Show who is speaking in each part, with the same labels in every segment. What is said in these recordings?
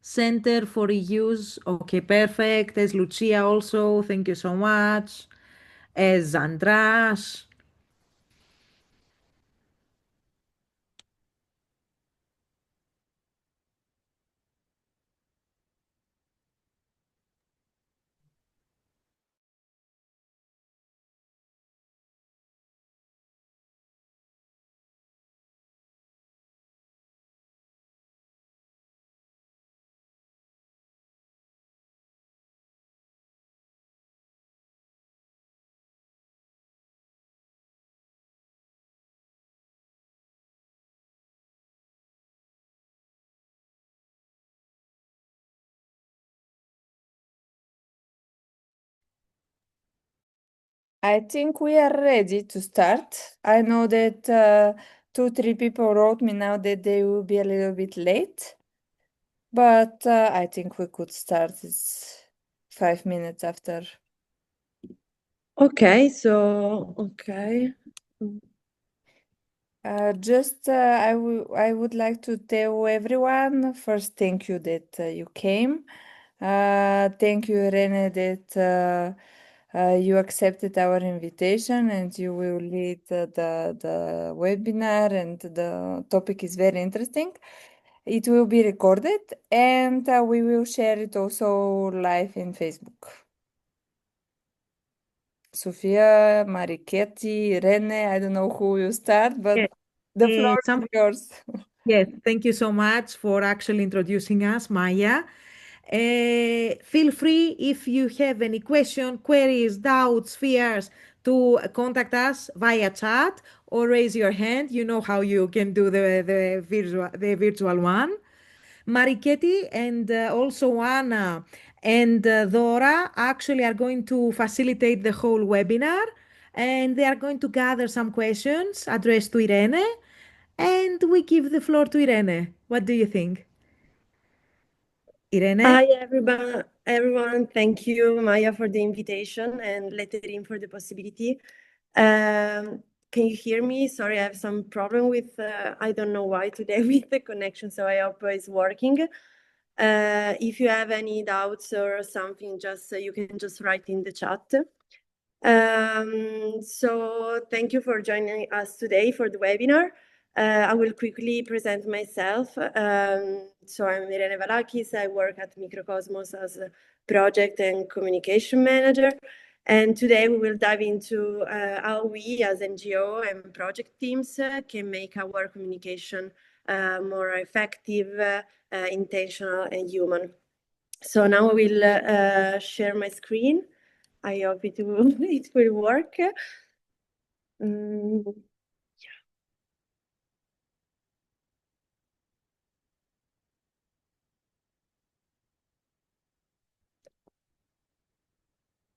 Speaker 1: Center for Reuse. Okay, perfect. As Lucia also, thank you so much. As Andras.
Speaker 2: I think we are ready to start. I know that two, three people wrote me now that they will be a little bit late, but I think we could start. It's 5 minutes after.
Speaker 3: Okay, so, okay.
Speaker 2: I would like to tell everyone first, thank you that you came. Thank you, Irene, that you accepted our invitation and you will lead the webinar, and the topic is very interesting. It will be recorded and we will share it also live in Facebook. Sofia, Marichetti, Irene, I don't know who will start, but
Speaker 1: Yes,
Speaker 2: the floor is yours.
Speaker 1: yes, thank you so much for actually introducing us, Maya. Feel free if you have any question, queries, doubts, fears to contact us via chat or raise your hand. You know how you can do the virtual one. Mariketti and also Anna and Dora actually are going to facilitate the whole webinar, and they are going to gather some questions addressed to Irene, and we give the floor to Irene. What do you think? Irene?
Speaker 3: Hi, everyone. Thank you, Maya, for the invitation and Letterin for the possibility. Can you hear me? Sorry, I have some problem with, I don't know why today with the connection, so I hope it's working. If you have any doubts or something, just you can just write in the chat. So thank you for joining us today for the webinar. I will quickly present myself. So I'm Irene Valakis. I work at Microcosmos as a project and communication manager. And today we will dive into how we as NGO and project teams can make our communication more effective, intentional, and human. So now I will share my screen. I hope it will, it will work. Mm,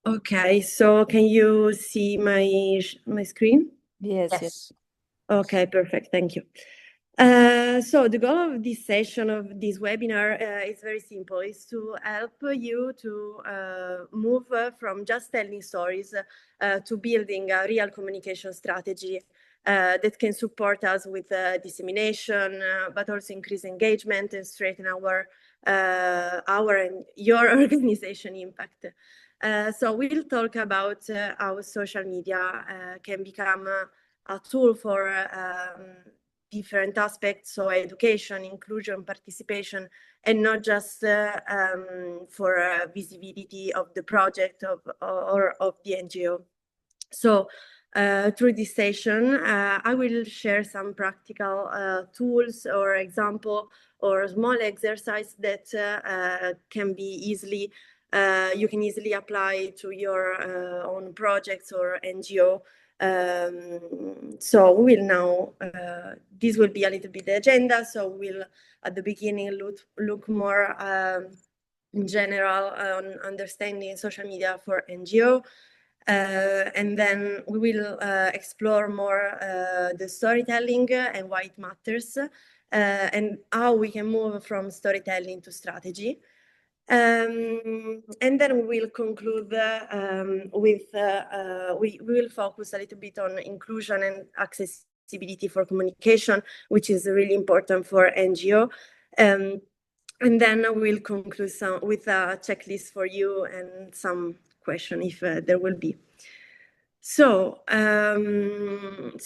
Speaker 3: okay, so can you see my screen?
Speaker 2: Yes, yes.
Speaker 1: Yes.
Speaker 3: Okay, perfect. Thank you. So the goal of this session of this webinar is very simple. Is to help you to move from just telling stories to building a real communication strategy that can support us with dissemination, but also increase engagement and strengthen our and your organization impact. So we'll talk about how social media can become a tool for different aspects, so education, inclusion, participation, and not just for visibility of the project or of the NGO. So through this session, I will share some practical tools or example or small exercise that can be easily, you can easily apply to your own projects or NGO. So we will now, this will be a little bit the agenda. So we'll at the beginning look more in general on understanding social media for NGO. And then we will explore more the storytelling and why it matters, and how we can move from storytelling to strategy. And then we will conclude with, we will focus a little bit on inclusion and accessibility for communication, which is really important for NGO. And then we'll conclude with a checklist for you and some question if there will be. So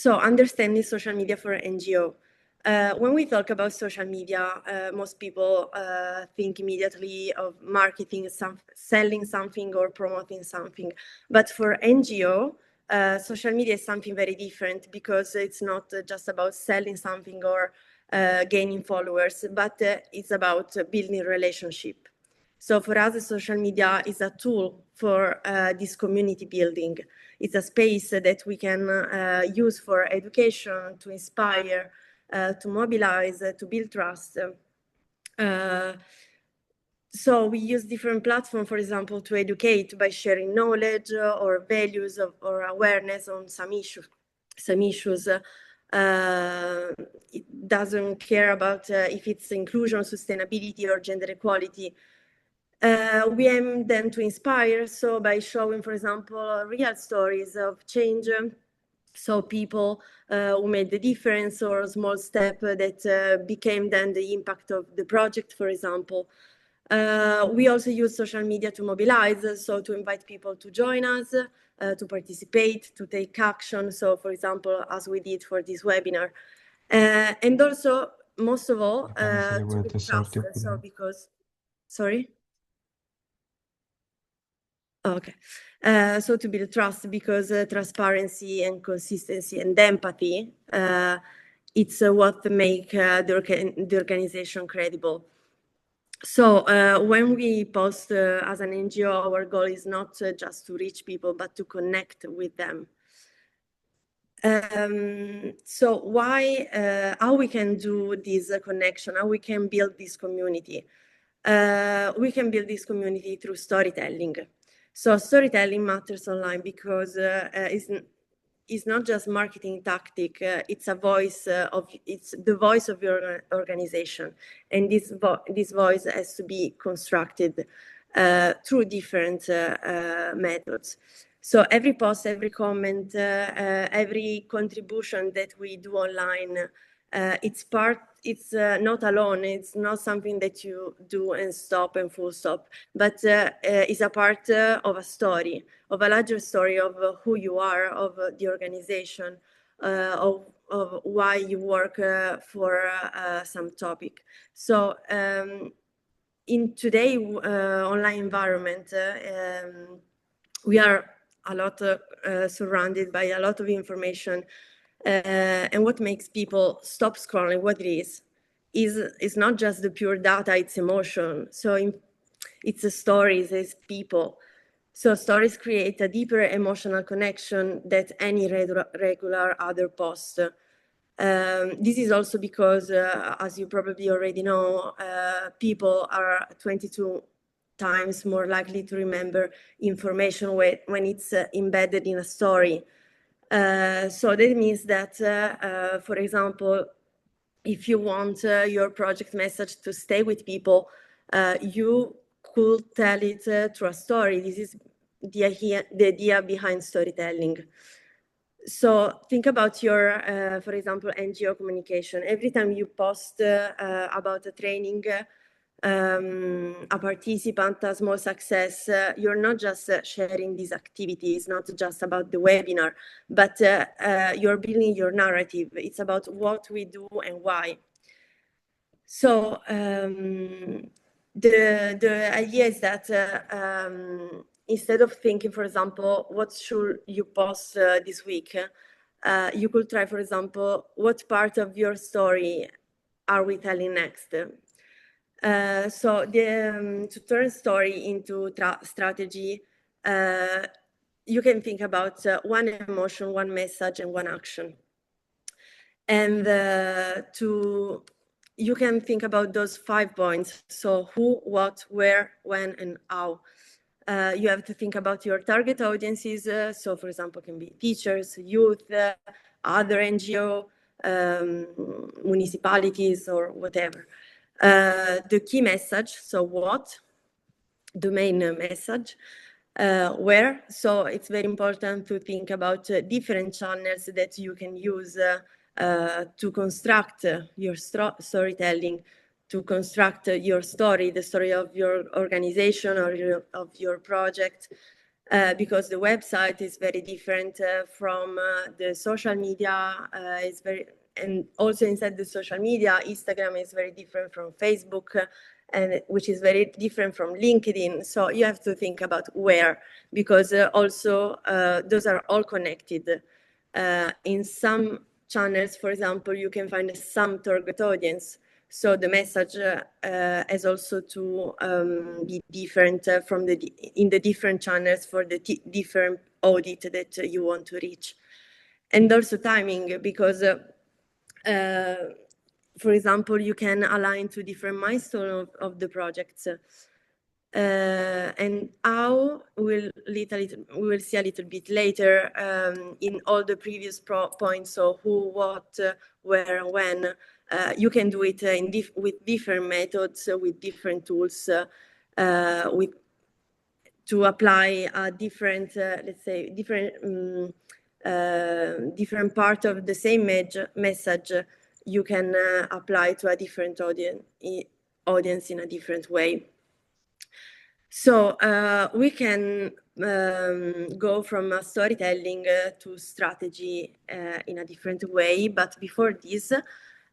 Speaker 3: understanding social media for NGO. When we talk about social media, most people think immediately of marketing, selling something or promoting something. But for NGO, social media is something very different because it's not just about selling something or gaining followers, but it's about building relationship. So for us, social media is a tool for this community building. It's a space that we can use for education, to inspire, to mobilize, to build trust. So we use different platforms, for example, to educate by sharing knowledge or values or awareness on some issues. It doesn't care about if it's inclusion, sustainability, or gender equality. We aim then to inspire, so by showing, for example, real stories of change, so people who made the difference or a small step that became then the impact of the project, for example. We also use social media to mobilize, so to invite people to join us, to participate, to take action. So, for example, as we did for this webinar. And also, most of all, to build trust. So, because, sorry? Okay. So to build trust, because transparency and consistency and empathy, it's what make the organization credible. So when we post as an NGO, our goal is not just to reach people, but to connect with them. So how we can do this connection, how we can build this community? We can build this community through storytelling. So storytelling matters online because it's not just marketing tactic. It's the voice of your organization, and this voice has to be constructed through different methods. So every post, every comment, every contribution that we do online, it's not alone. It's not something that you do and stop and full stop, but is a part of a story, of a larger story of who you are, of the organization, of why you work for some topic. So in today online environment, we are a lot surrounded by a lot of information, and what makes people stop scrolling, what it is not just the pure data, it's emotion. So it's the stories, it's people. So stories create a deeper emotional connection than any regular other post. This is also because, as you probably already know, people are 22 times more likely to remember information when it's embedded in a story. So that means that, for example, if you want your project message to stay with people, you could tell it through a story. This is the idea behind storytelling. So think about your, for example, NGO communication. Every time you post about a training, a participant, a small success, you're not just sharing these activities, not just about the webinar, but you're building your narrative. It's about what we do and why. So the idea is that instead of thinking, for example, what should you post this week, you could try, for example, what part of your story are we telling next? So to turn story into strategy, you can think about one emotion, one message, and one action. And you can think about those 5 points. So who, what, where, when, and how. You have to think about your target audiences. So for example, can be teachers, youth, other NGO, municipalities, or whatever. The key message, so what, the main message, where. So it's very important to think about different channels that you can use to construct your storytelling. to construct your story, the story of your organization or of your project, because the website is very different from the social media. And also inside the social media, Instagram is very different from Facebook, and which is very different from LinkedIn. So you have to think about where, because also those are all connected. In some channels, for example, you can find some target audience. So the message has also to be different in the different channels for the different audit that you want to reach. And also timing, because for example, you can align to different milestones of the projects. And how we will see a little bit later in all the previous points. So who, what, where, and when. You can do it with different methods, with different tools, to apply a different, let's say, different part of the same message. You can apply to a different audience in a different way. So we can go from storytelling to strategy in a different way. But before this,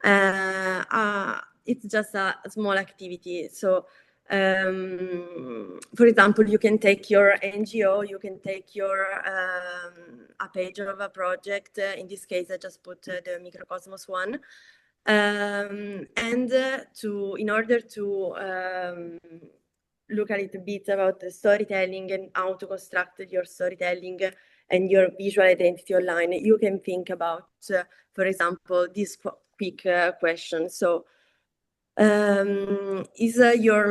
Speaker 3: it's just a small activity. So, for example, you can take your NGO, you can take your a page of a project. In this case, I just put the Microcosmos one. And in order to look a little bit about the storytelling and how to construct your storytelling and your visual identity online, you can think about, for example, this quick question. So, is our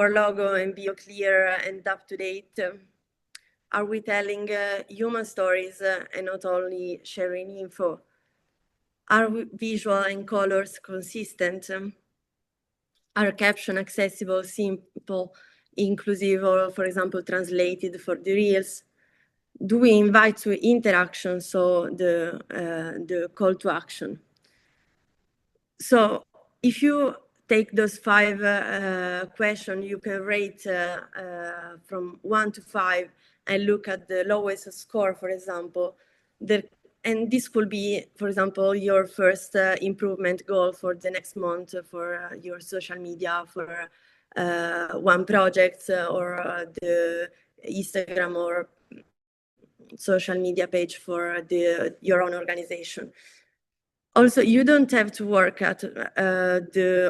Speaker 3: logo and bio clear and up to date? Are we telling human stories and not only sharing info? Are visual and colors consistent? Are caption accessible, simple, inclusive, or, for example, translated for the reels? Do we invite to interaction, so the call to action? So if you take those 5 questions, you can rate from 1 to 5 and look at the lowest score, for example. And this could be, for example, your first improvement goal for the next month for your social media, for one project or the Instagram or social media page for your own organization. Also, you don't have to work at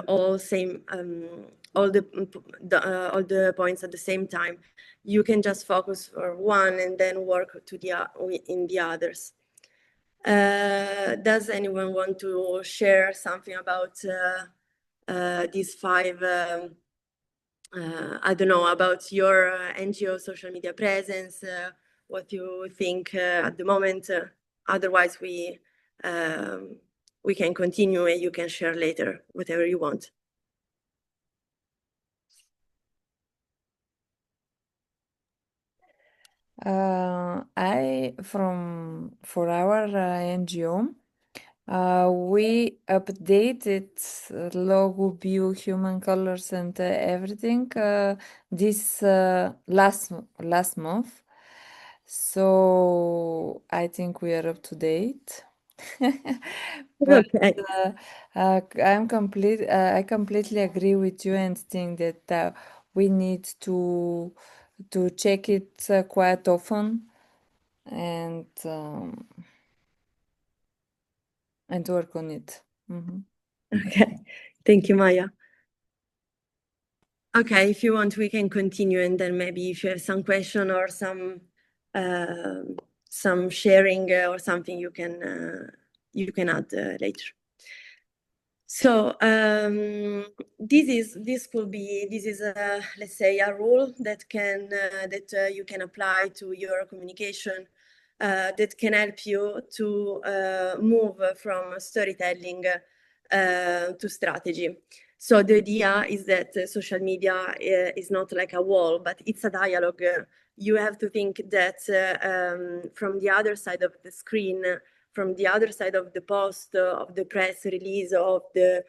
Speaker 3: all the points at the same time. You can just focus on one and then work in the others. Does anyone want to share something about these 5? I don't know, about your NGO social media presence, what you think at the moment. Otherwise, we can continue and you can share later whatever you want.
Speaker 2: For our NGO, we updated logo, bio, human colors, and everything this last month. So I think we are up to date. But
Speaker 3: Okay.
Speaker 2: I completely agree with you and think that we need to check it quite often and work on it.
Speaker 3: Okay, thank you, Maya. Okay, if you want, we can continue, and then maybe if you have some question or some sharing or something, you can add later. So this is let's say a rule that you can apply to your communication that can help you to move from storytelling to strategy. So the idea is that social media is not like a wall, but it's a dialogue. You have to think that from the other side of the screen, from the other side of the post, of the press release, of the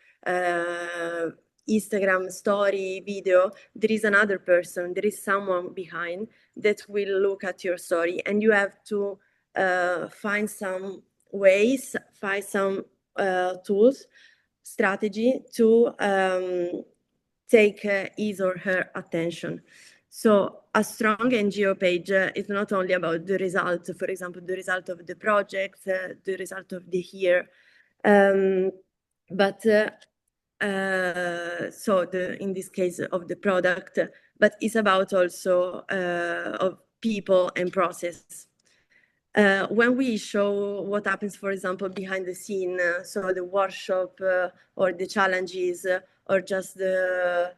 Speaker 3: Instagram story video, there is another person, there is someone behind that will look at your story, and you have to find some ways, find some tools, strategy to take his or her attention. So a strong NGO page is not only about the result, for example, the result of the project, the result of the year, but in this case of the product, but it's about also of people and process. When we show what happens, for example, behind the scene, so the workshop or the challenges or just the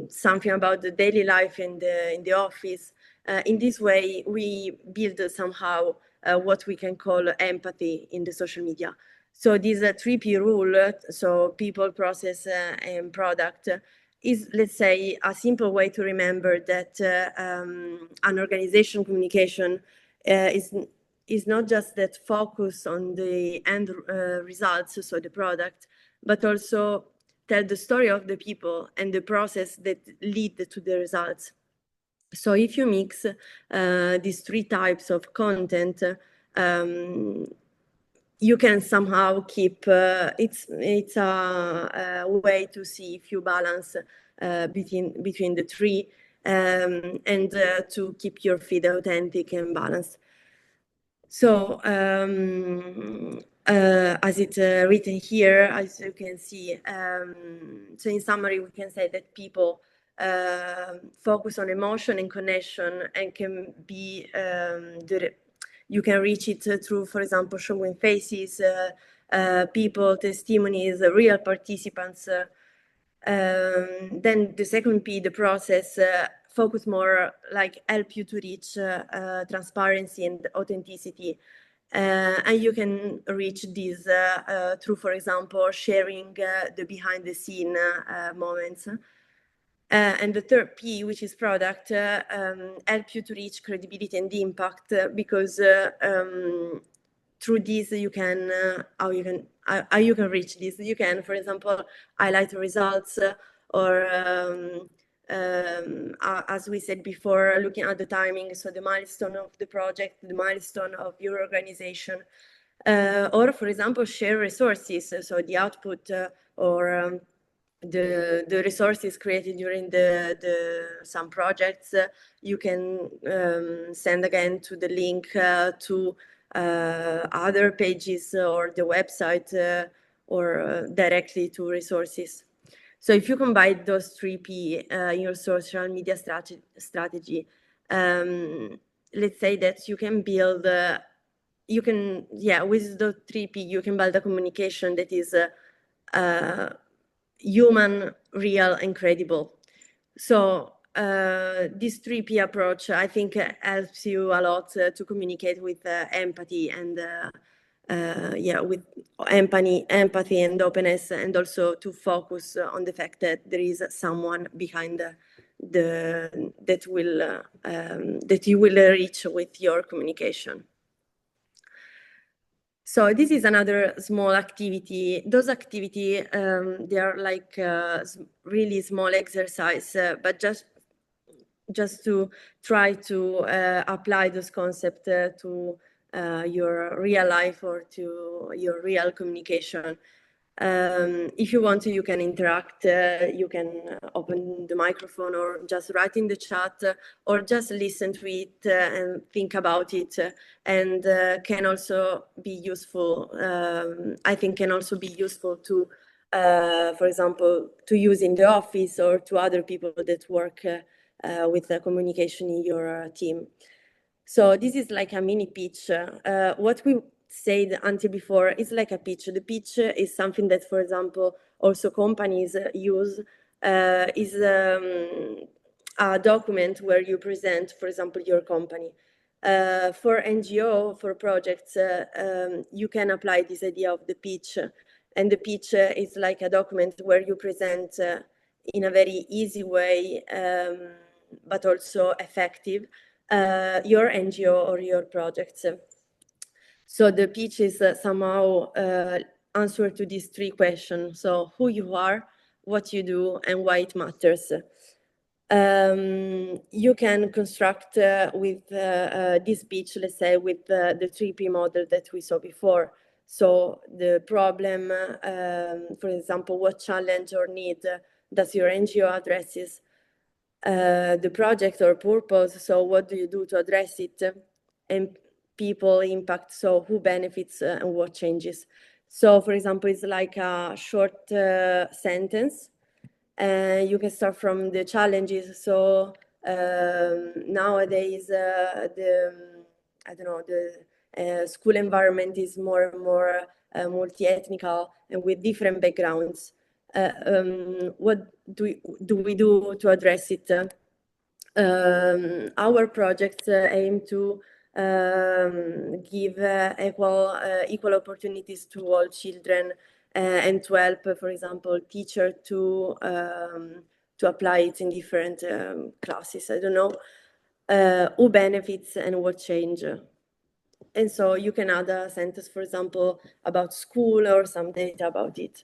Speaker 3: something about the daily life in the office, in this way we build somehow what we can call empathy in the social media. So this 3P rule, so people, process, and product, is, let's say, a simple way to remember that an organization communication is not just that focus on the end results, so the product, but also tell the story of the people and the process that lead to the results. So if you mix these three types of content, you can somehow keep it's a way to see if you balance between the three, and to keep your feed authentic and balanced. So as it's written here, as you can see, so in summary, we can say that people focus on emotion and connection, and can be you can reach it through, for example, showing faces, people, testimonies, real participants. Then the second P, the process, focus more like help you to reach transparency and authenticity. And you can reach this through, for example, sharing the behind the scene moments. And the third P, which is product, help you to reach credibility and impact, because through this you can how you can reach this. You can, for example, highlight results, or as we said before, looking at the timing, so the milestone of the project, the milestone of your organization, or, for example, share resources, so the output or the resources created during some projects, you can send again to the link to other pages or the website, or directly to resources. So if you combine those 3P in your social media strategy, let's say that you can build, with the 3P, you can build a communication that is human, real, and credible. So this 3P approach, I think, helps you a lot to communicate with empathy and with empathy and openness, and also to focus on the fact that there is someone behind that you will reach with your communication. So this is another small activity. Those activity, they are like really small exercise, but just to try to apply those concepts to your real life or to your real communication. If you want to, you can interact, you can open the microphone or just write in the chat, or just listen to it and think about it, and can also be useful. I think can also be useful to, for example, to use in the office or to other people that work with the communication in your team. So this is like a mini pitch. What we said until before is like a pitch. The pitch is something that, for example, also companies use. Is a document where you present, for example, your company. For NGO, for projects, you can apply this idea of the pitch. And the pitch is like a document where you present in a very easy way, but also effective, your NGO or your projects. So the pitch is somehow answer to these three questions. So who you are, what you do and why it matters. You can construct with this pitch, let's say, with the 3P model that we saw before. So the problem, for example, what challenge or need does your NGO addresses? The project or purpose, so what do you do to address it? And people impact, so who benefits and what changes. So for example, it's like a short sentence. You can start from the challenges. So nowadays, I don't know, the school environment is more and more multi-ethnical and with different backgrounds. What do we do to address it? Our projects aim to give equal opportunities to all children and to help, for example, teachers to apply it in different classes. I don't know who benefits and what change. And so you can add a sentence, for example, about school or some data about it.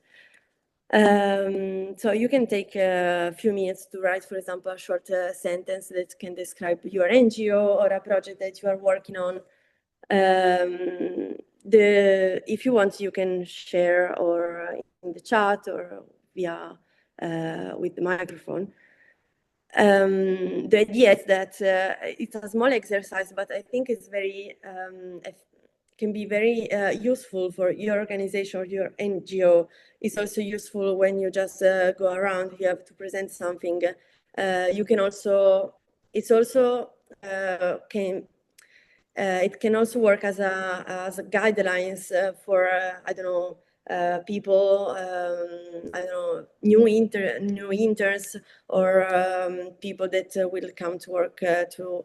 Speaker 3: So you can take a few minutes to write, for example, a short sentence that can describe your NGO or a project that you are working on. If you want, you can share or in the chat or via with the microphone. The idea is that it's a small exercise, but I think it's very can be very useful for your organization or your NGO. It's also useful when you just go around, you have to present something. You can also, it's also it can also work as a guidelines for I don't know people I don't know new interns or people that will come to work to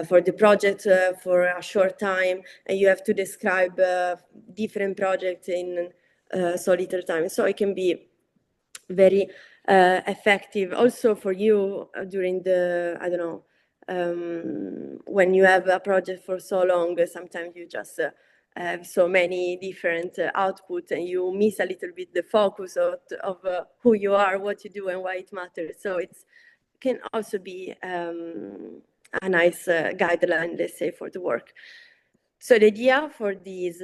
Speaker 3: for the project for a short time, and you have to describe different projects in so little time. So it can be very effective also for you during the I don't know when you have a project for so long. Sometimes you just have so many different outputs and you miss a little bit the focus of who you are, what you do, and why it matters. So it can also be a nice guideline, let's say, for the work. So the idea for this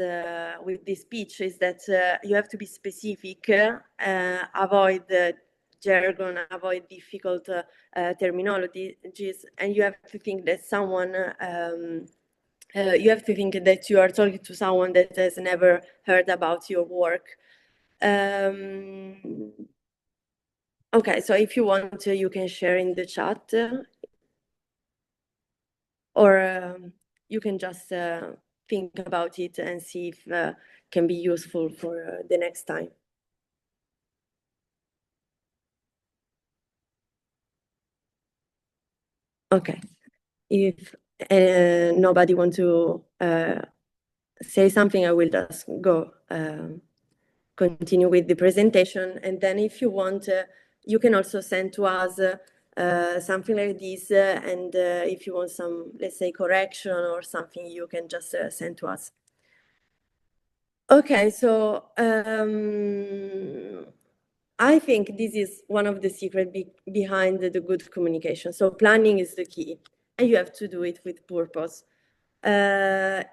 Speaker 3: with this pitch is that you have to be specific, avoid jargon, avoid difficult terminologies, and you have to think that someone. You have to think that you are talking to someone that has never heard about your work. Okay, so if you want, you can share in the chat, or you can just think about it and see if can be useful for the next time. Okay, if nobody want to say something, I will just go continue with the presentation, and then if you want, you can also send to us something like this, and if you want some, let's say, correction or something, you can just send to us. Okay, so I think this is one of the secrets behind the good communication. So planning is the key, and you have to do it with purpose. To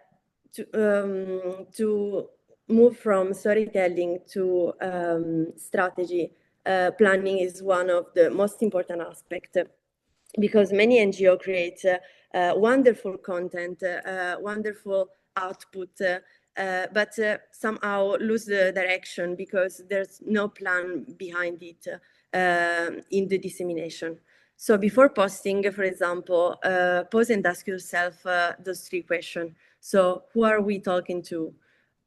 Speaker 3: move from storytelling to strategy, planning is one of the most important aspects, because many NGO create wonderful content, wonderful output, but somehow lose the direction because there's no plan behind it in the dissemination. So before posting, for example, pause and ask yourself those three questions. So who are we talking to?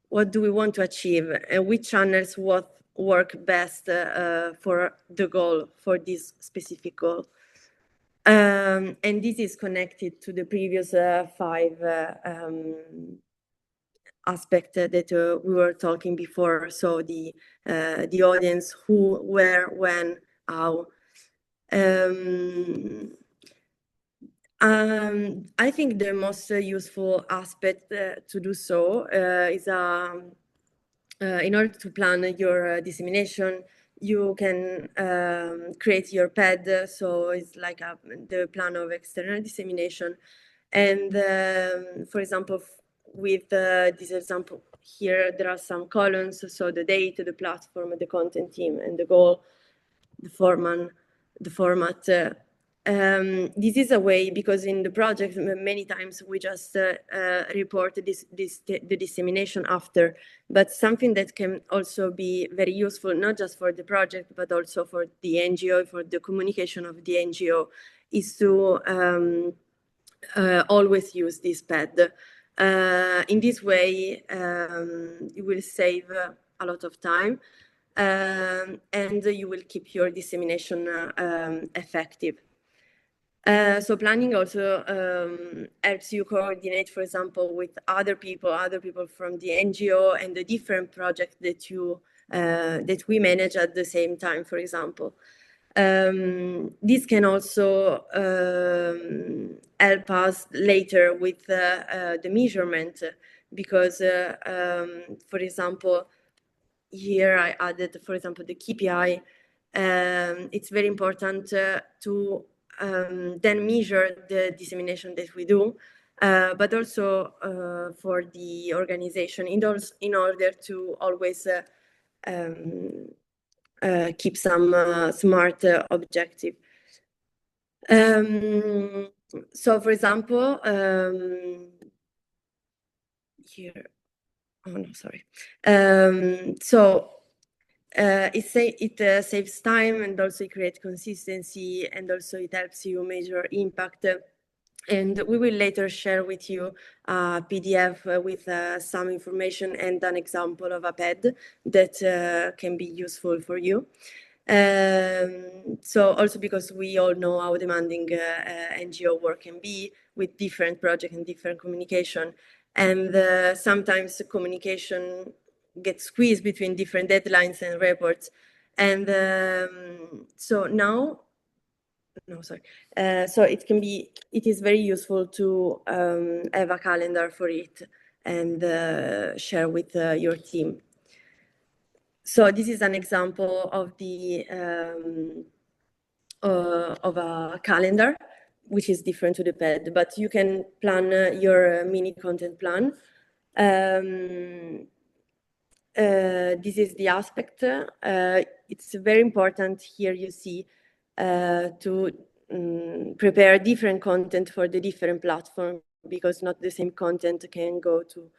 Speaker 3: What do we want to achieve? And which channels work best for the goal, for this specific goal? And this is connected to the previous 5 aspect that we were talking before. So the audience, who, where, when, how. I think the most useful aspect to do so is in order to plan your dissemination, you can create your PED, so it's like the plan of external dissemination. And for example, with this example here, there are some columns, so the date, the platform, the content team, and the goal, the format. This is a way, because in the project many times we just report the dissemination after, but something that can also be very useful, not just for the project, but also for the NGO, for the communication of the NGO, is to always use this pad. In this way, you will save a lot of time, and you will keep your dissemination effective. So planning also helps you coordinate, for example, with other people from the NGO and the different projects that we manage at the same time, for example. This can also help us later with the measurement, because, for example, here I added, for example, the KPI. It's very important to then measure the dissemination that we do, but also for the organization in order to always keep some smart objective. So, for example, here, oh no, sorry. So it saves time, and also it creates consistency, and also it helps you measure impact. And we will later share with you a PDF with some information and an example of a PED that can be useful for you. So also because we all know how demanding NGO work can be with different projects and different communication. And sometimes the communication gets squeezed between different deadlines and reports. And so now, no, sorry. So it is very useful to have a calendar for it and share with your team. So this is an example of of a calendar, which is different to the PED, but you can plan your mini content plan. This is the aspect. It's very important here, you see, to prepare different content for the different platform, because not the same content can go to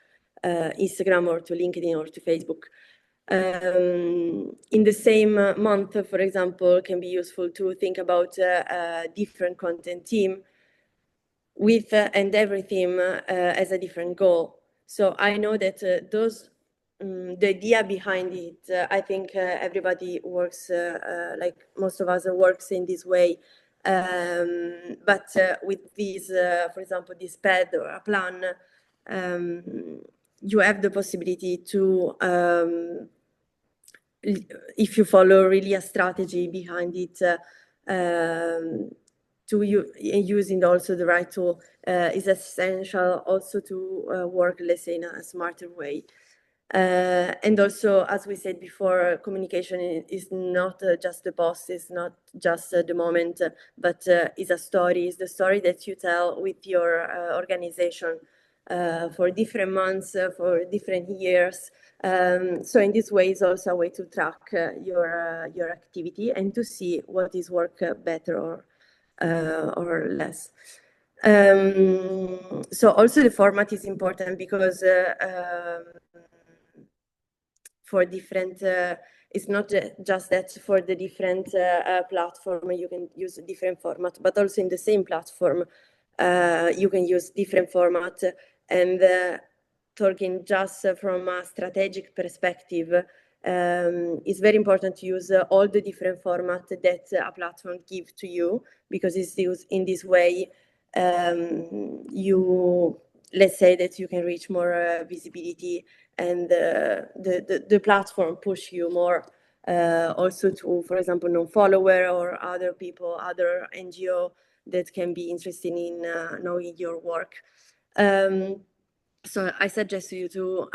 Speaker 3: Instagram or to LinkedIn or to Facebook. In the same month, for example, can be useful to think about a different content team with and every theme as a different goal. So I know that the idea behind it, I think everybody works, like most of us works in this way. But with this, for example, this PED or a plan, you have the possibility to, if you follow really a strategy behind it, to using also the right tool is essential also to work, let's say, in a smarter way. And also, as we said before, communication is not just the post, it's not just the moment, but is a story, is the story that you tell with your organization for different months, for different years. So in this way, is also a way to track your activity and to see what is work better or less. So also the format is important, because for different, it's not just that for the different platform you can use a different format, but also in the same platform you can use different format. And talking just from a strategic perspective, it's very important to use all the different formats that a platform gives to you, because it's used in this way. Let's say that you can reach more visibility, and the platform push you more also to, for example, non-follower or other people, other NGO that can be interested in knowing your work. So I suggest you to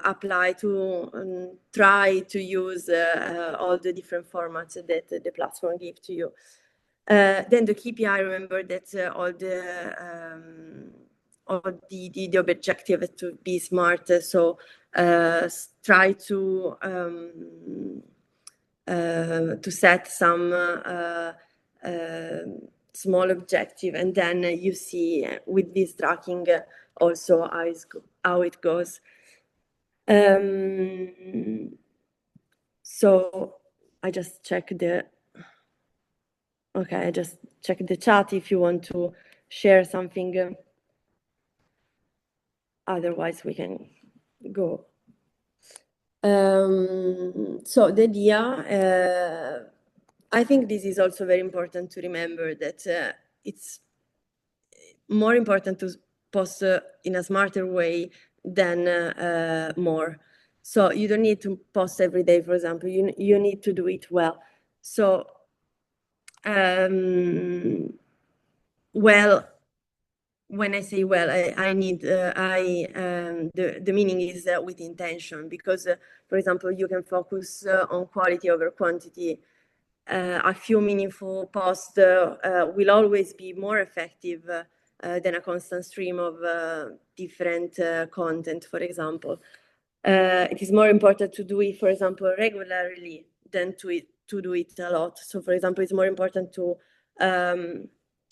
Speaker 3: apply to try to use all the different formats that the platform gives to you. Then the KPI, remember that all the objective is to be smart. So try to set some small objective, and then you see with this tracking also how it goes. So I just check I just check the chat if you want to share something. Otherwise, we can go. So the idea, I think this is also very important to remember that it's more important to post in a smarter way than more. So you don't need to post every day, for example. You need to do it well. So, well, when I say well, I need the meaning is with intention, because for example, you can focus on quality over quantity. A few meaningful posts will always be more effective than a constant stream of different content, for example. It is more important to do it, for example, regularly than to do it a lot. So, for example, it's more important to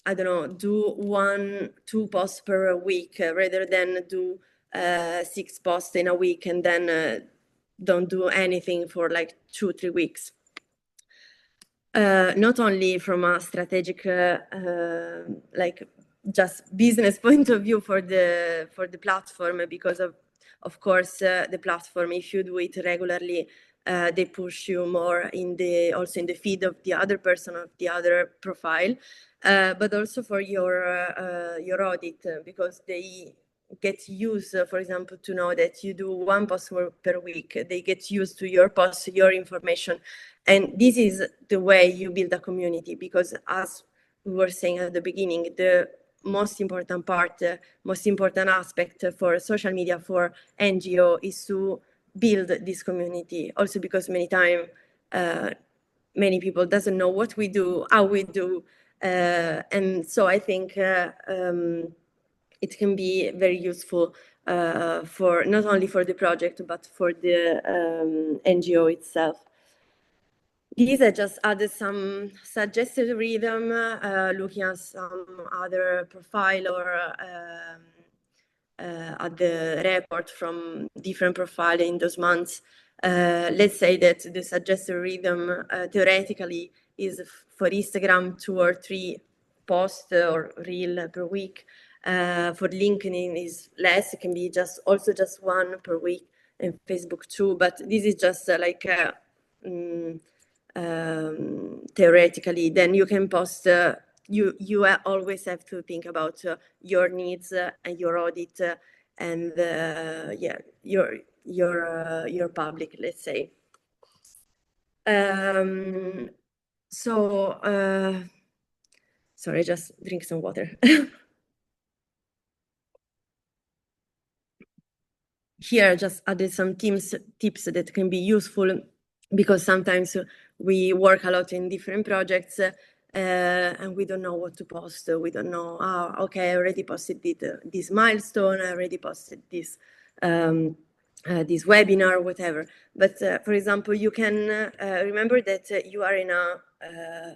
Speaker 3: I don't know, do 1-2 posts per week rather than do 6 posts in a week and then don't do anything for like 2-3 weeks. Not only from a strategic, like just business point of view for the platform, because of course the platform, if you do it regularly, they push you more also in the feed of the other person, of the other profile, but also for your audit, because they get used, for example, to know that you do 1 post per week. They get used to your posts, your information, and this is the way you build a community, because as we were saying at the beginning, the most important part, most important aspect for social media, for NGO, is to build this community. Also because many times many people doesn't know what we do, how we do, and so I think it can be very useful for not only for the project but for the NGO itself. These I just added some suggested rhythm, looking at some other profile or at the report from different profile in those months. Let's say that the suggested rhythm theoretically is for Instagram 2 or 3 posts or reel per week. For LinkedIn is less. It can be just 1 per week, and Facebook 2. But this is just like theoretically. Then you can post. You always have to think about your needs and your audit and your public, let's say. Sorry, just drink some water. Here, I just added some tips that can be useful, because sometimes we work a lot in different projects and we don't know what to post. We don't know, okay, I already posted this milestone, I already posted this webinar, whatever. But for example, you can remember that you are in a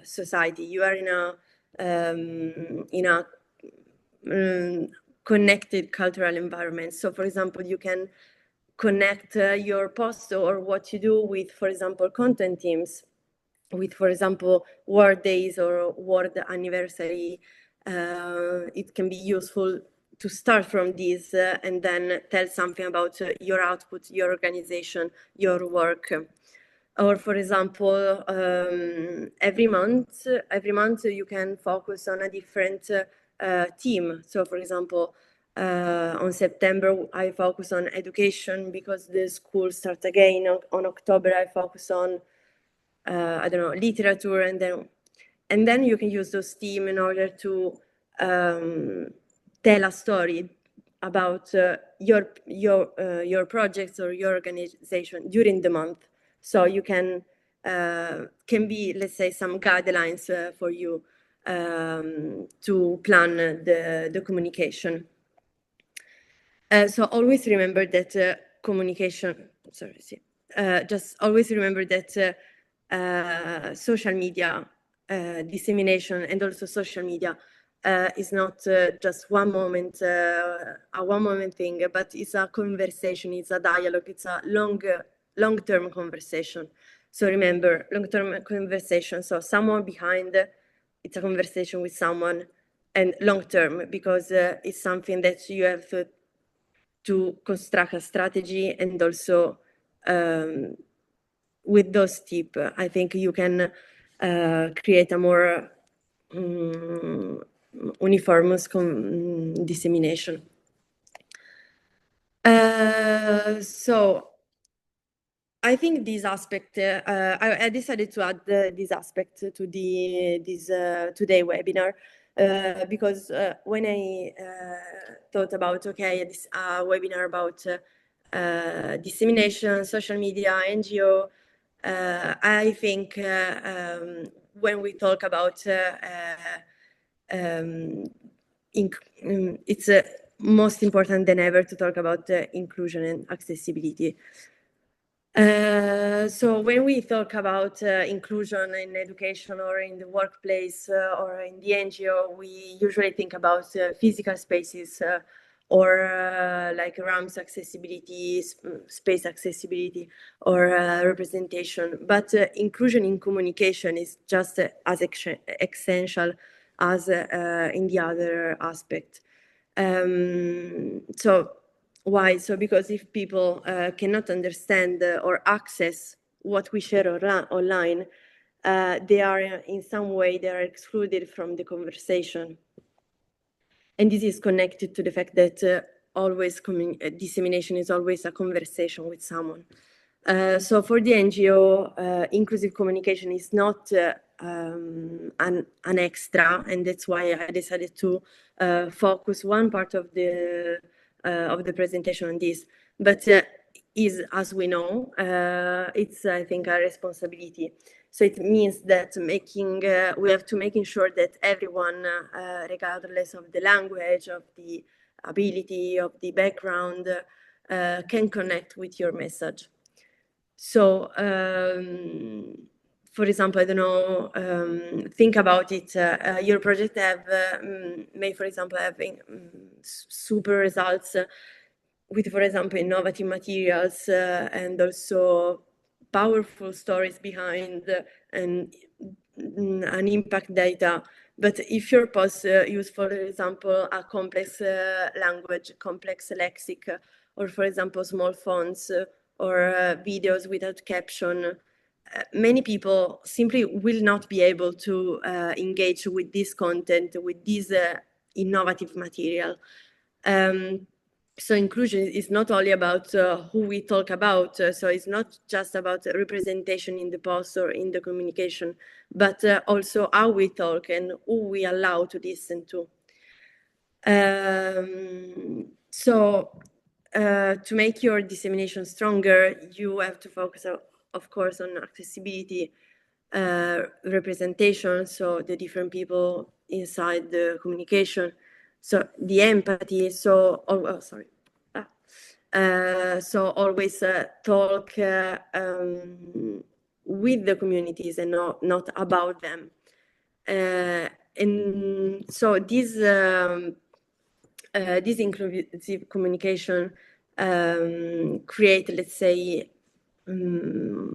Speaker 3: society, you are in a connected cultural environment. So, for example, you can connect your post or what you do with, for example, content teams, with, for example, World Days or World Anniversary. It can be useful to start from this and then tell something about your output, your organization, your work. Or, for example, every month you can focus on a different team. So, for example, on September, I focus on education because the school starts again. On October, I focus on, I don't know, literature, and then you can use those team in order to tell a story. about your projects or your organization during the month. So you can be, let's say, some guidelines for you to plan the communication. So always remember that communication. Sorry, see. Just always remember that social media dissemination and also social media is not just a one moment thing, but it's a conversation, it's a dialogue, it's a long-term conversation. So remember, long-term conversation. So someone behind, it's a conversation with someone, and long-term, because it's something that you have to construct a strategy, and also with those tips, I think you can create a more uniform dissemination. So I think this aspect, I decided to add this aspect to this today webinar because when I thought about, okay, this webinar about dissemination, social media, NGO, I think when we talk about it's most important than ever to talk about inclusion and accessibility. So when we talk about inclusion in education or in the workplace or in the NGO, we usually think about physical spaces or like ramps accessibility, space accessibility, or representation. But inclusion in communication is just as essential as in the other aspect. So why? So because if people cannot understand or access what we share online, they are in some way they are excluded from the conversation. And this is connected to the fact that dissemination is always a conversation with someone. So for the NGO, inclusive communication is not an extra, and that's why I decided to focus one part of the presentation on this. But is, as we know, it's, I think, a responsibility. So it means that we have to making sure that everyone, regardless of the language, of the ability, of the background, can connect with your message. So, for example, I don't know, think about it. Your project may, for example, have super results with, for example, innovative materials and also powerful stories behind and an impact data. But if your post use, for example, a complex language, complex lexic, or for example, small fonts or videos without caption, many people simply will not be able to engage with this content, with this innovative material. So inclusion is not only about who we talk about, so it's not just about representation in the post or in the communication, but also how we talk and who we allow to listen to. So to make your dissemination stronger, you have to focus, of course, on accessibility, representation, so the different people inside the communication, so the empathy, so so always talk with the communities and not about them. And so this inclusive communication create, let's say,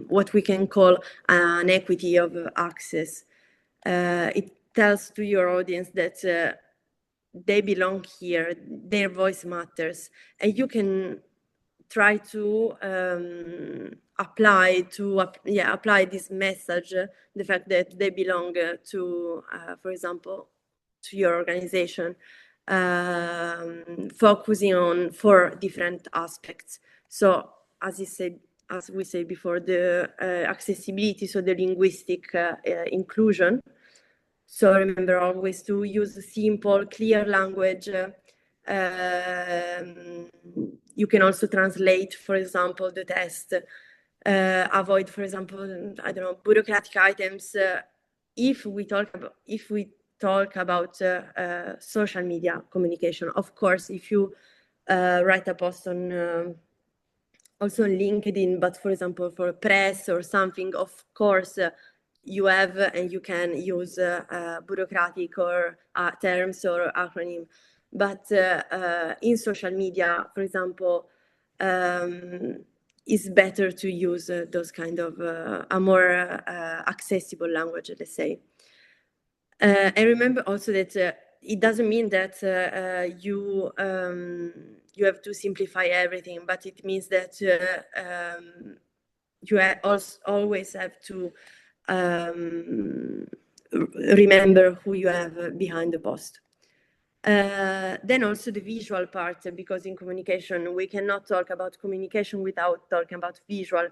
Speaker 3: what we can call an equity of access. It tells to your audience that they belong here, their voice matters, and you can try to apply this message, the fact that they belong to, for example, to your organization, focusing on 4 different aspects. So as we said before, the accessibility, so the linguistic inclusion. So remember always to use simple, clear language, You can also translate, for example, the text. Avoid, for example, I don't know, bureaucratic items. If we talk about social media communication, of course, if you write a post on also on LinkedIn, but for example, for press or something, of course, you have and you can use bureaucratic or terms or acronym. But in social media, for example, it's better to use those kind of a more accessible language, let's say. And remember also that it doesn't mean that you have to simplify everything, but it means that you always have to remember who you have behind the post. Then also the visual part, because in communication we cannot talk about communication without talking about visual.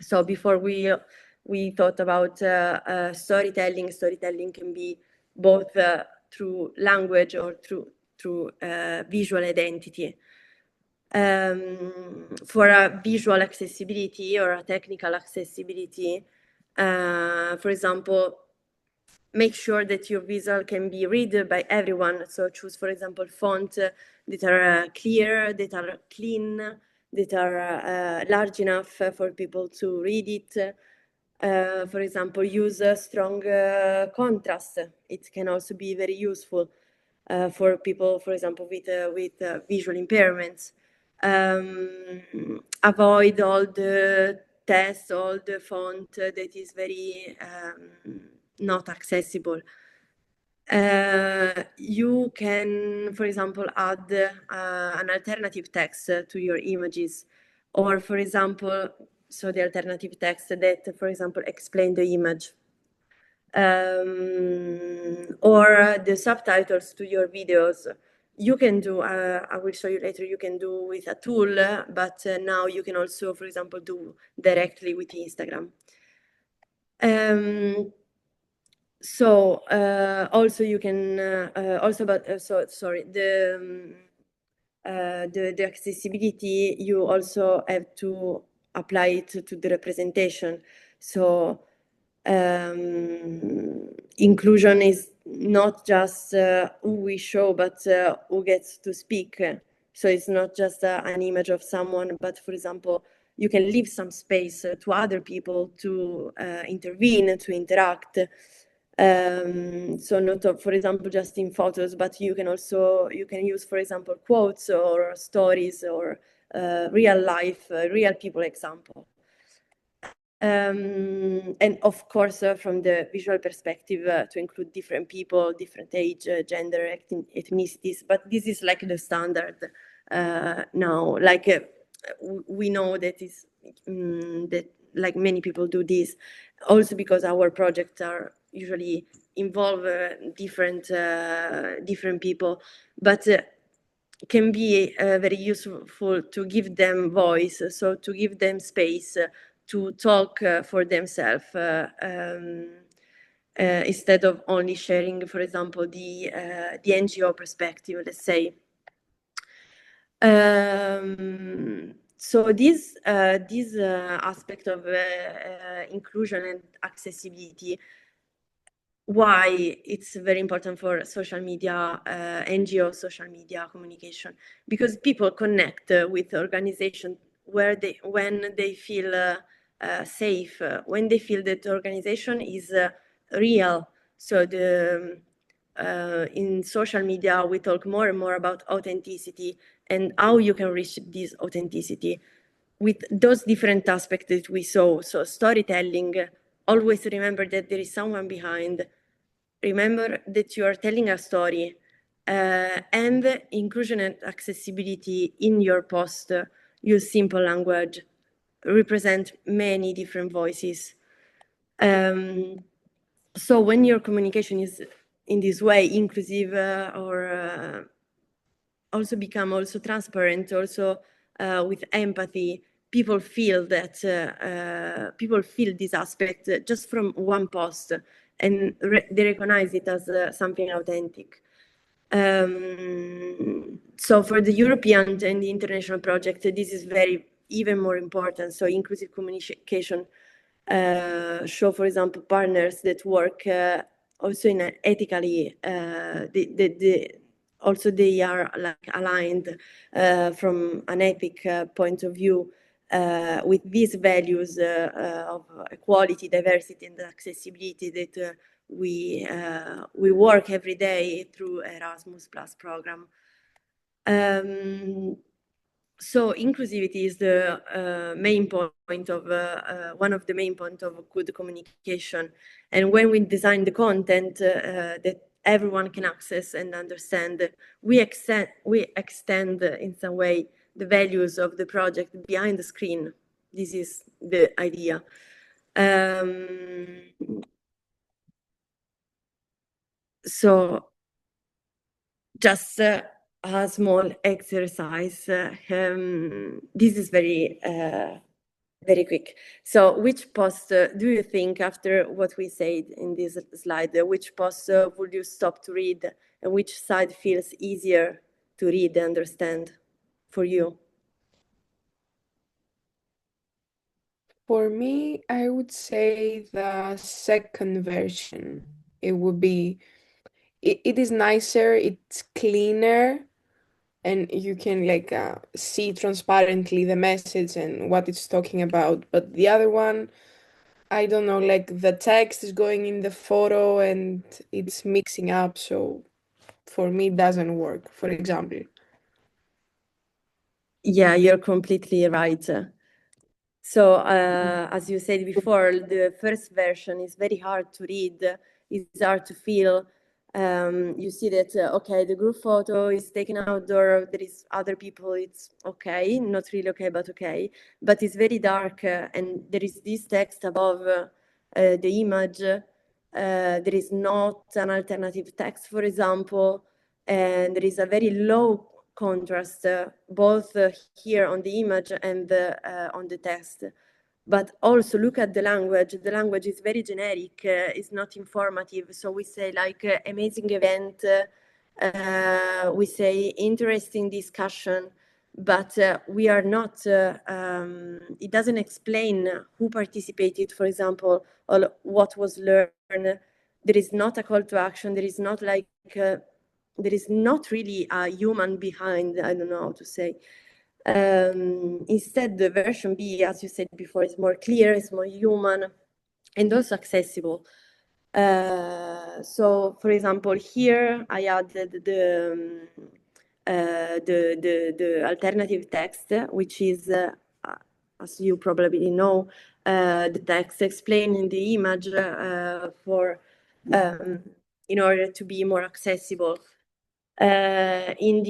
Speaker 3: So before we thought about storytelling. Storytelling can be both through language or through visual identity. For a visual accessibility or a technical accessibility, for example, make sure that your visual can be read by everyone. So choose, for example, font that are clear, that are clean, that are large enough for people to read it. For example, use strong contrast. It can also be very useful for people, for example, with visual impairments. Avoid all the text, all the font that is very not accessible. You can, for example, add an alternative text to your images, or for example, so the alternative text that, for example, explain the image, or the subtitles to your videos. You can do, I will show you later, you can do with a tool, but now you can also, for example, do directly with Instagram. So also you can also about the accessibility, you also have to apply it to the representation. So inclusion is not just who we show, but who gets to speak. So it's not just an image of someone, but for example, you can leave some space to other people to intervene, to interact. So not, for example, just in photos, but you can use, for example, quotes or stories or real life, real people example. And of course, from the visual perspective, to include different people, different age, gender, ethnicities, but this is like the standard now. Like we know that is that like many people do this, also because our projects are usually involve different people, but can be very useful to give them voice, so to give them space to talk for themselves, instead of only sharing, for example, the NGO perspective, let's say. So this aspect of inclusion and accessibility, why it's very important for social media, NGO social media communication, because people connect with organizations when they feel safe, when they feel that the organization is real. So in social media, we talk more and more about authenticity and how you can reach this authenticity with those different aspects that we saw. So storytelling, always remember that there is someone behind. Remember that you are telling a story, and inclusion and accessibility in your post. Use simple language, represent many different voices. So when your communication is in this way inclusive, or also become also transparent, also with empathy, people feel that people feel this aspect just from one post, and they recognize it as something authentic. So for the European and the international project, this is even more important. So inclusive communication show, for example, partners that work also in ethically. Also they are like aligned from an ethic point of view with these values of equality, diversity, and accessibility that we work every day through Erasmus Plus program. So inclusivity is the main point of one of the main points of good communication. And when we design the content that everyone can access and understand, we extend in some way the values of the project behind the screen. This is the idea. So just a small exercise. This is very quick. So which post do you think, after what we said in this slide, which post would you stop to read, and which side feels easier to read and understand for you?
Speaker 4: For me, I would say the second version. It would be, it is nicer, it's cleaner, and you can like see transparently the message and what it's talking about. But the other one, I don't know, like the text is going in the photo and it's mixing up. So for me, it doesn't work, for example.
Speaker 3: Yeah, you're completely right. So as you said before, the first version is very hard to read. It's hard to feel. You see that, okay, the group photo is taken outdoor, there is other people, it's okay, not really okay, but okay. But it's very dark and there is this text above the image. There is not an alternative text, for example, and there is a very low contrast both here on the image and on the text. But also look at the language. The language is very generic, it's not informative. So we say like amazing event, we say interesting discussion, but we are not, it doesn't explain who participated, for example, or what was learned. There is not a call to action. There is not like, there is not really a human behind, I don't know how to say. Instead, the version B, as you said before, is more clear, it's more human, and also accessible. So, for example, here I added the alternative text, which is, as you probably know, the text explaining the image for in order to be more accessible. In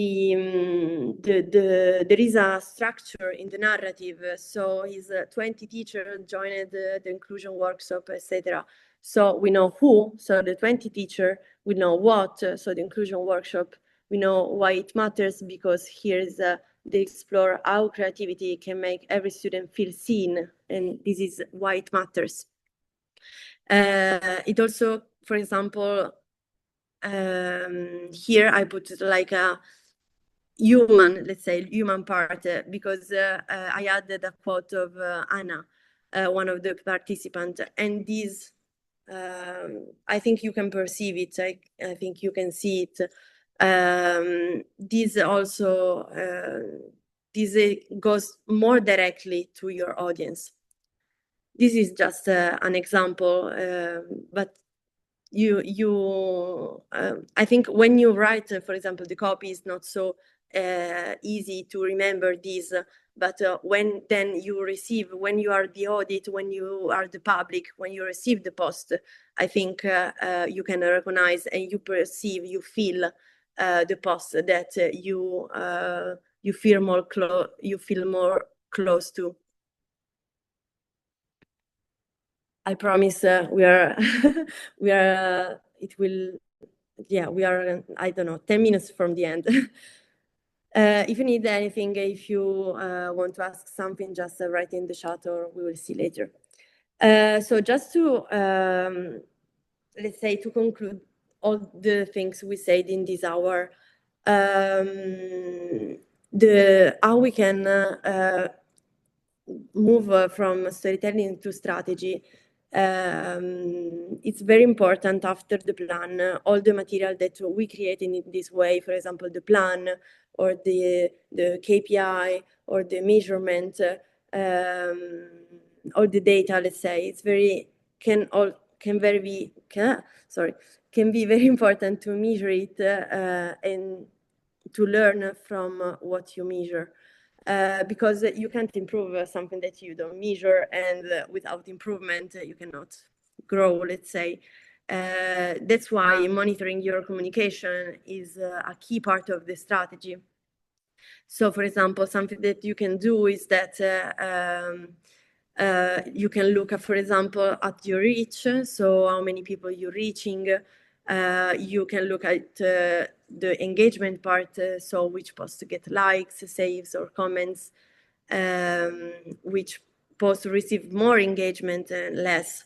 Speaker 3: there is a structure in the narrative. So his 20 teachers joined the inclusion workshop, etc. So we know who. So the 20 teacher, we know what. So the inclusion workshop, we know why it matters, because here's they explore how creativity can make every student feel seen, and this is why it matters. It also, for example, here I put like a human, let's say, human part, because I added a quote of Anna, one of the participants, and this, I think you can perceive it, I think you can see it. This also, this goes more directly to your audience. This is just an example, but I think when you write, for example, the copy is not so easy to remember this, but when then you receive, when you are the audit, when you are the public, when you receive the post, I think you can recognize and you perceive, you feel the post that you feel more close to. I promise we are it will, yeah, we are, I don't know, 10 minutes from the end. If you need anything, if you want to ask something, just write in the chat or we will see later. So just to, let's say, to conclude all the things we said in this hour. How we can move from storytelling to strategy. It's very important after the plan, all the material that we create in this way, for example, the plan or the KPI or the measurement or the data, let's say, it's very can be very important to measure it and to learn from what you measure. Because you can't improve something that you don't measure, and without improvement, you cannot grow, let's say. That's why monitoring your communication is a key part of the strategy. So, for example, something that you can do is that you can look at, for example, at your reach, so how many people you're reaching. You can look at the engagement part, so which posts get likes, saves, or comments, which posts receive more engagement and less.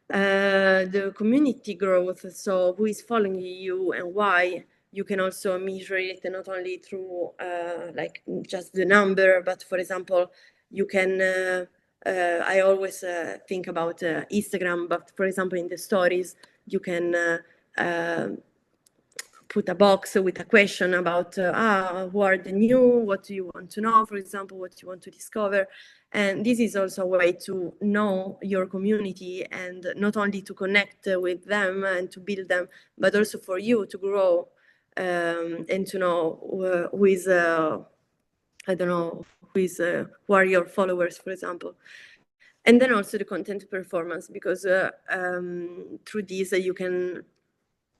Speaker 3: The community growth, so who is following you and why. You can also measure it not only through like just the number, but for example, you can. I always think about Instagram, but for example, in the stories, you can put a box with a question about who are the new, what do you want to know, for example, what you want to discover. And this is also a way to know your community, and not only to connect with them and to build them, but also for you to grow and to know who is, I don't know, who are your followers, for example. And then also the content performance, because through this you can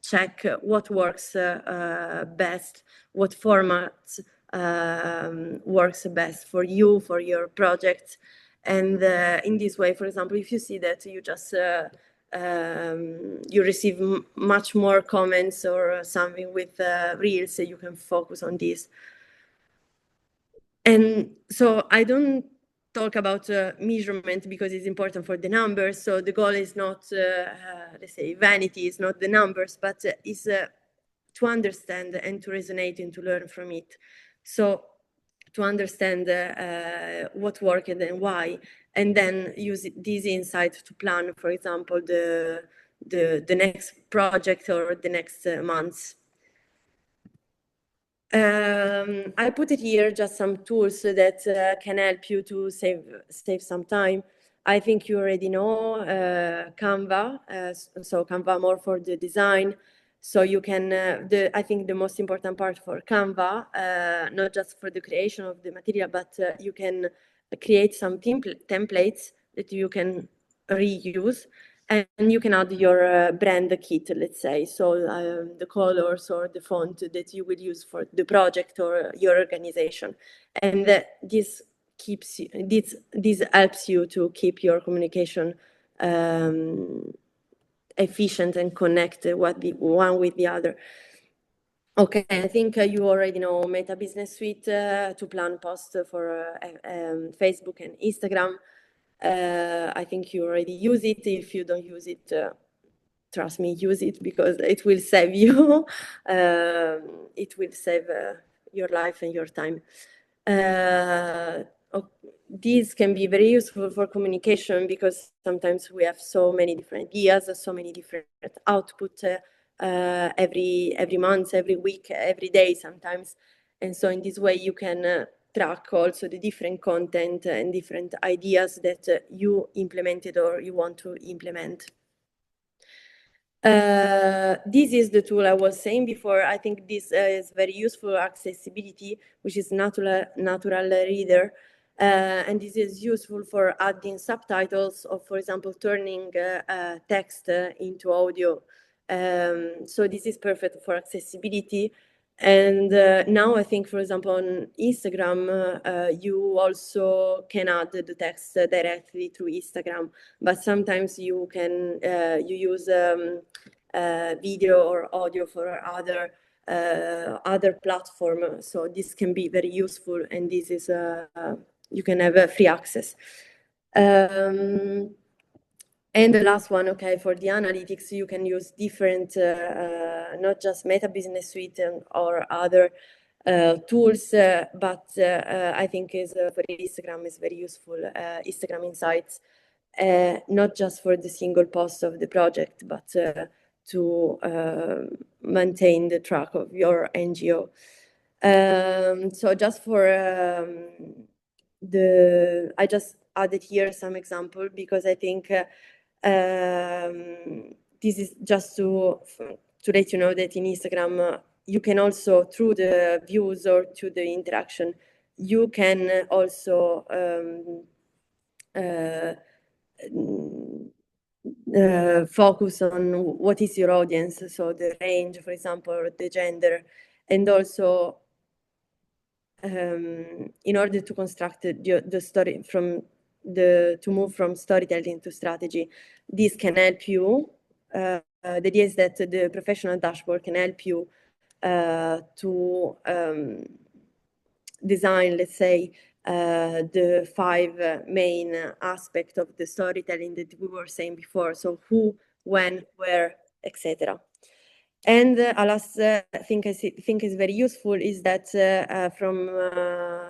Speaker 3: check what works best, what formats works best for you, for your project. And in this way, for example, if you see that you just you receive much more comments or something with reels, you can focus on this. And so I don't talk about measurement because it's important for the numbers. So the goal is not, let's say, vanity, is not the numbers, but is to understand and to resonate and to learn from it. So to understand what worked and why, and then use this insight to plan, for example, the next project or the next months. I put it here, just some tools that can help you to save some time. I think you already know Canva, so Canva more for the design. So you can, I think the most important part for Canva, not just for the creation of the material, but you can create some templates that you can reuse. And you can add your brand kit, let's say, so the colors or the font that you will use for the project or your organization. And this helps you to keep your communication efficient and connect one with the other. Okay, I think you already know Meta Business Suite to plan posts for Facebook and Instagram. I think you already use it. If you don't use it, trust me, use it, because it will save you. It will save your life and your time. These can be very useful for communication, because sometimes we have so many different ideas, so many different output every month, every week, every day sometimes. And so in this way you can track also the different content and different ideas that you implemented or you want to implement. This is the tool I was saying before. I think this is very useful, accessibility, which is natural reader. And this is useful for adding subtitles or, for example, turning text into audio. So this is perfect for accessibility. And now I think, for example, on Instagram, you also can add the text directly through Instagram, but sometimes you can you use video or audio for other platform. So this can be very useful, and this is you can have free access. And the last one, okay, for the analytics, you can use different, not just Meta Business Suite or other tools, but I think for Instagram is very useful, Instagram Insights, not just for the single post of the project, but to maintain the track of your NGO. So just for I just added here some example because I think this is just to let you know that in Instagram you can also, through the views or to the interaction, you can also focus on what is your audience, so the range, for example, or the gender, and also in order to construct the story to move from storytelling to strategy, this can help you. The idea is that the professional dashboard can help you to design, let's say, the 5 main aspects of the storytelling that we were saying before. So who, when, where, etc. And a last thing I think is very useful is that from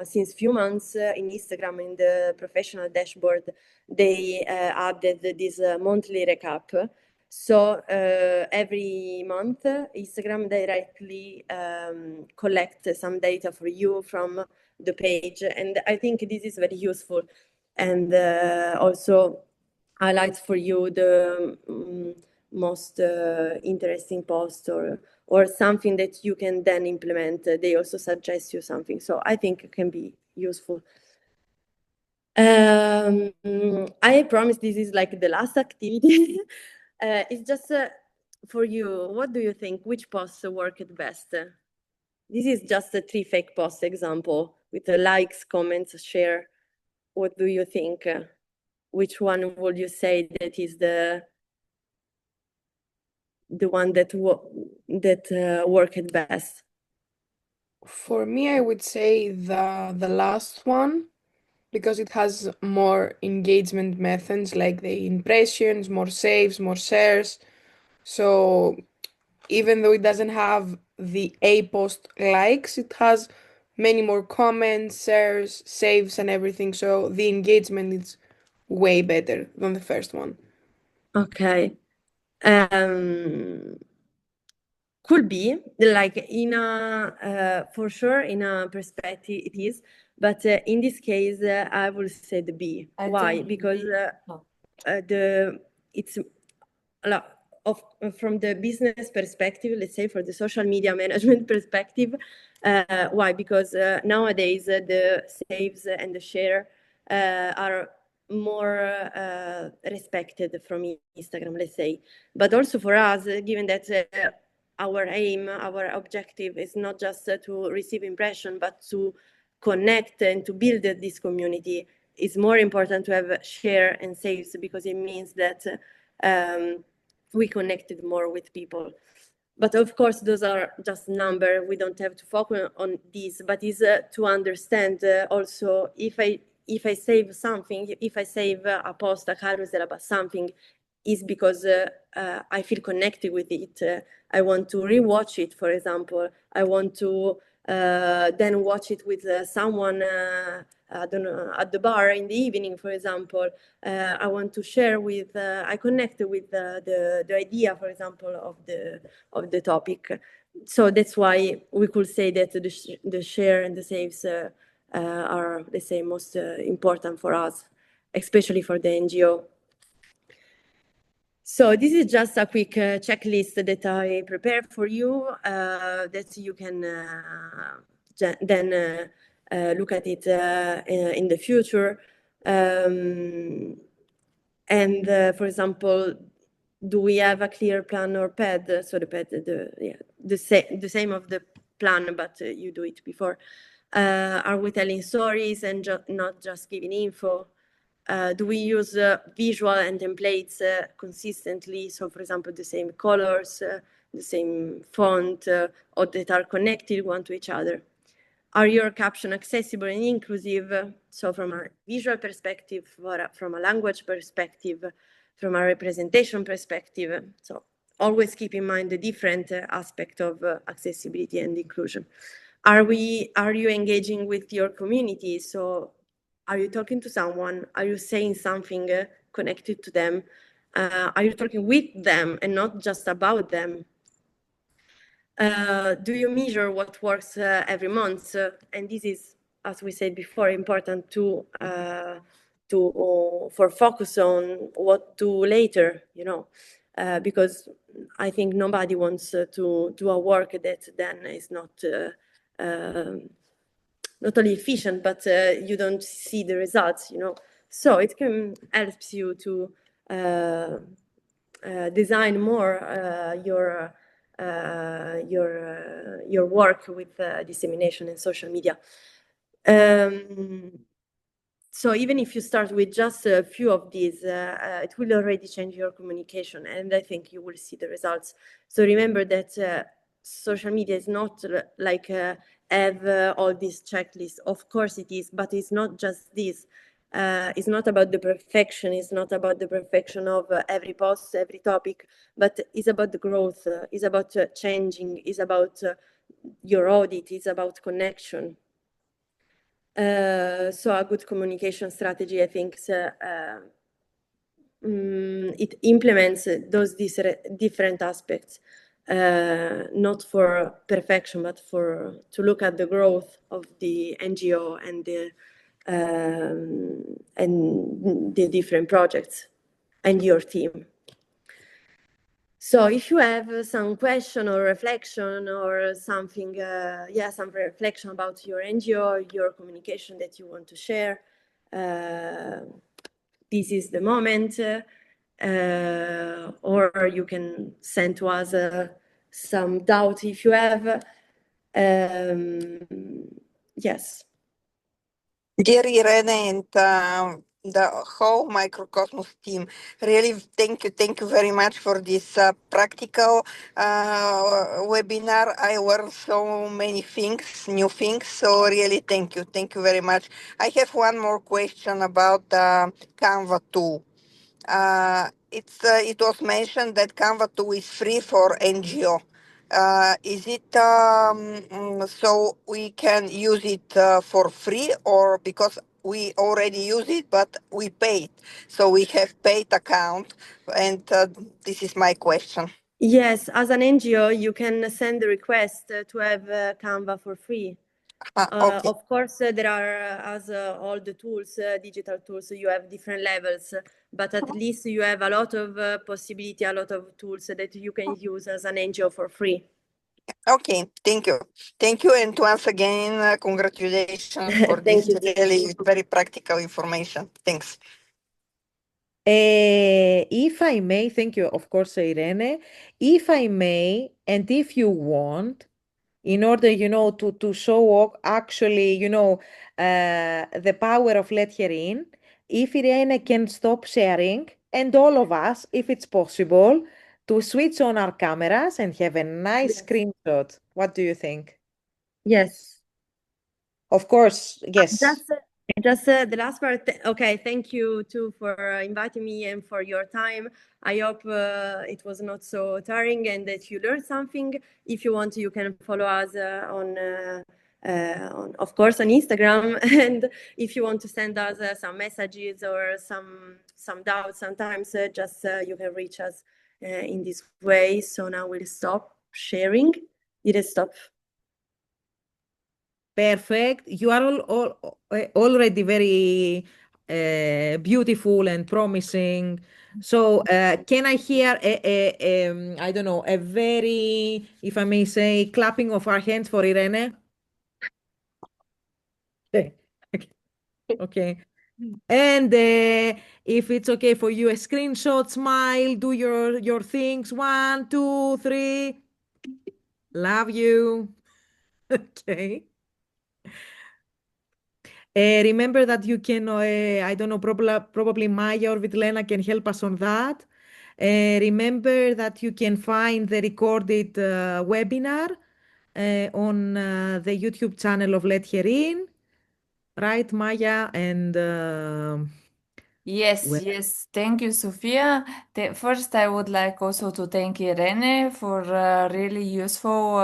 Speaker 3: since few months in Instagram, in the professional dashboard, they added this monthly recap. So every month, Instagram directly collects some data for you from the page. And I think this is very useful. And also highlights for you the most interesting post or something that you can then implement. They also suggest you something. So I think it can be useful. I promise this is like the last activity. It's just for you. What do you think? Which posts worked best? This is just a 3 fake post example with the likes, comments, share. What do you think? Which one would you say that is the one that worked best?
Speaker 4: For me, I would say the last one because it has more engagement methods like the impressions, more saves, more shares. So even though it doesn't have the A post likes, it has many more comments, shares, saves, and everything. So the engagement is way better than the first one.
Speaker 3: Okay. Could be like in a for sure in a perspective it is, but in this case I will say the B. Why? Because it's a lot of from the business perspective, let's say for the social media management perspective. Why? Because nowadays the saves and the share are more respected from Instagram, let's say. But also for us, given that our aim, our objective is not just to receive impression, but to connect and to build this community, it's more important to have share and saves because it means that we connected more with people. But of course, those are just numbers. We don't have to focus on these, but is to understand also if I save something, if I save a post, a carousel about something, is because I feel connected with it. I want to rewatch it, for example. I want to then watch it with someone, I don't know, at the bar in the evening, for example. I want to share with, I connect with the idea, for example, of the topic. So that's why we could say that the share and the saves are, let's say, most important for us, especially for the NGO. So this is just a quick checklist that I prepared for you that you can then look at it in the future. And for example, do we have a clear plan or PED? So the PED, the same of the plan, but you do it before. Are we telling stories and not just giving info? Do we use visual and templates consistently? So, for example, the same colors, the same font, or that are connected one to each other. Are your captions accessible and inclusive? So, from a visual perspective, from a language perspective, from a representation perspective. So always keep in mind the different aspect of accessibility and inclusion. Are you engaging with your community? So are you talking to someone? Are you saying something connected to them? Are you talking with them and not just about them? Do you measure what works every month? And this is, as we said before, important for focus on what to later, because I think nobody wants to do a work that then is not only efficient, but you don't see the results, So it can helps you to design more your work with dissemination and social media. So even if you start with just a few of these, it will already change your communication, and I think you will see the results. So remember that social media is not like have all these checklists. Of course it is, but it's not just this. It's not about the perfection. It's not about the perfection of every post, every topic, but it's about the growth. It's about changing. It's about your audit. It's about connection. So a good communication strategy, I think, it implements those different aspects, not for perfection, but to look at the growth of the NGO and the different projects and your team. So if you have some question or reflection or something, some reflection about your NGO, your communication that you want to share, this is the moment, or you can send to us some doubt if you have. Yes.
Speaker 5: Dear Irene and the whole Microcosmos team, really thank you very much for this practical webinar. I learned so many things, new things, so really thank you very much. I have one more question about the Canva tool. It was mentioned that Canva 2 is free for NGO. Is it so we can use it for free, or because we already use it but we paid, so we have paid account, and this is my question.
Speaker 3: Yes, as an NGO, you can send a request to have Canva for free.
Speaker 5: Okay.
Speaker 3: Of course, there are, as all the tools, digital tools, you have different levels, but at least you have a lot of possibility, a lot of tools that you can use as an NGO for free.
Speaker 5: Okay, thank you, and once again, congratulations for
Speaker 3: Thank
Speaker 5: this
Speaker 3: you.
Speaker 5: really very practical information. Thanks.
Speaker 1: If I may, thank you, of course, Irene. If I may, and if you want, in order, to show off actually, the power of Let Her In, if Irene can stop sharing, and all of us, if it's possible, to switch on our cameras and have a nice
Speaker 3: Yes.
Speaker 1: screenshot. What do you think?
Speaker 3: Yes.
Speaker 1: Of course, yes.
Speaker 3: Just the last part. Okay, thank you too for inviting me and for your time. I hope it was not so tiring and that you learned something. If you want, you can follow us of course, on Instagram. And if you want to send us some messages or some doubts, sometimes just you can reach us in this way. So now we'll stop sharing. Did it stop?
Speaker 1: Perfect. You are already very beautiful and promising. So, can I hear I don't know, a very, if I may say, clapping of our hands for Irene? Okay. Okay. And if it's okay for you, a screenshot, smile, do your things. 1, 2, 3. Love you. Okay. Remember that you can, I don't know, probably Maya or Vitlena can help us on that. Remember that you can find the recorded webinar on the YouTube channel of Let Her In, right, Maya? And
Speaker 2: Yes,
Speaker 1: Well,
Speaker 2: yes. Thank you, Sophia. First, I would like also to thank Irene for a really useful,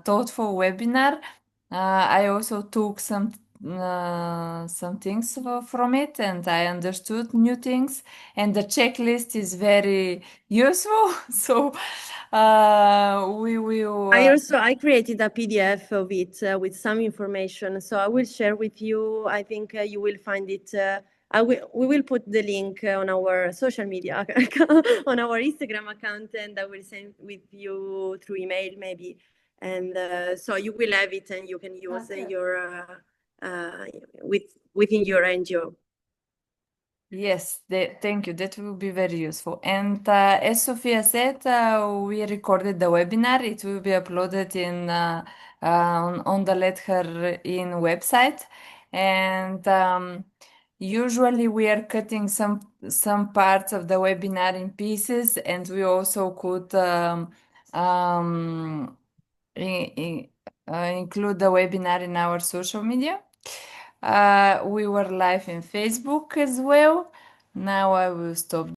Speaker 2: thoughtful webinar. I also took some things from it, and I understood new things. And the checklist is very useful. So we will.
Speaker 3: I created a PDF of it with some information, so I will share with you. I think you will find it. We will put the link on our social media on our Instagram account, and I will send with you through email maybe. And so you will have it, and you can use
Speaker 2: Okay.
Speaker 3: within your NGO.
Speaker 2: Yes, thank you. That will be very useful. And as Sophia said, we recorded the webinar. It will be uploaded on the Let Her In website. And usually we are cutting some parts of the webinar in pieces, and we also could in, in, include the webinar in our social media. We were live in Facebook as well. Now I will stop